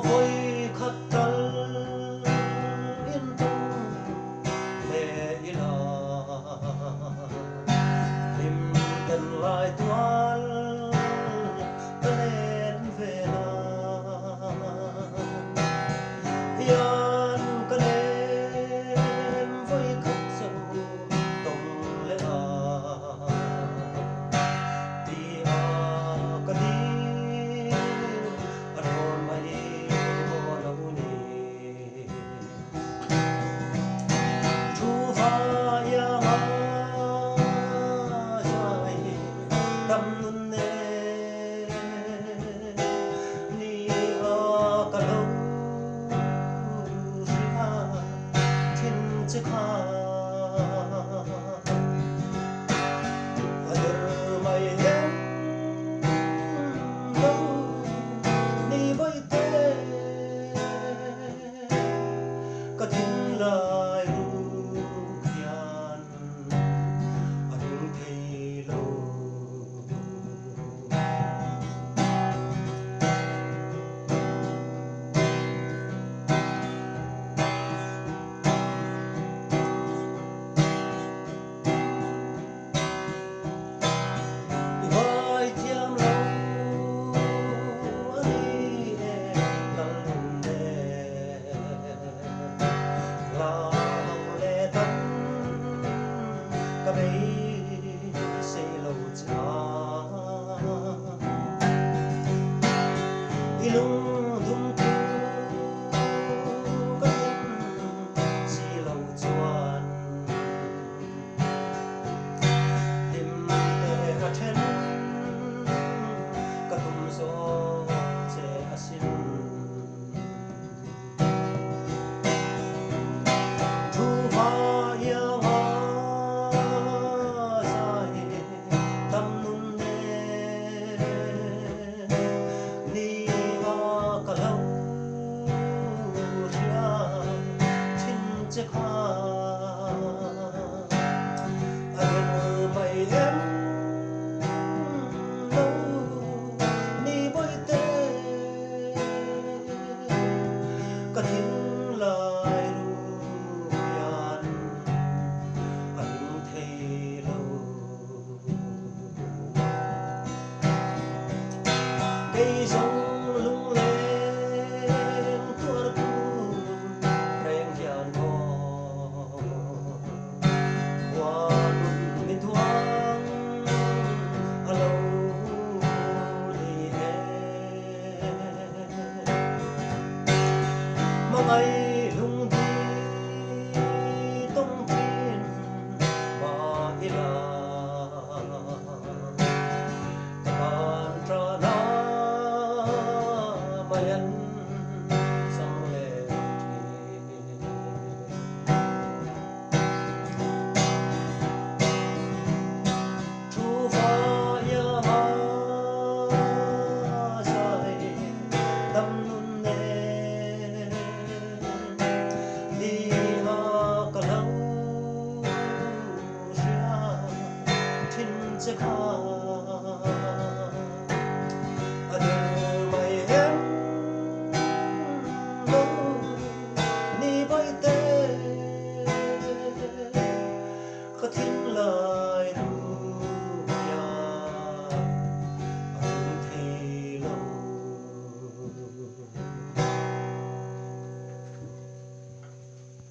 vui khắc trăng yên tung lệ là tìm gần lại toan ta lên về hiền ca lên với khắc sâu tổng lệ đi ca đi ăn hồn mày mô lâu ni chu pha ya ma sai đâm nun nê ni a ca lâu thiên chiếc ha ở mày em đâu ni với tê có tin lại lúc hiền anh thấy lâu vai chiam lâu ani lần nè lao lệ tâm cả bấy xây lâu cha ilung dung tu cả si lâu chuan tìm để ra trên cả tum gió che asin chu pha ya ma sai tâm nun nê ni a ca lâu ria chín chiếc ha anh mày em đâu ni với tê cả thiên lại lu yan anh thấy lâu cây sông lung lên tua tu rèn hiền ho qua bên thoáng lâu đi hè mà ngày lung đi tung tin mà ý là bạn tra na mà nhân sang lệ chu pha ya ma sai tâm nun nê đi a ca lâu ria thiên chiếc ha ở mày em đâu ni với tê có thiên lời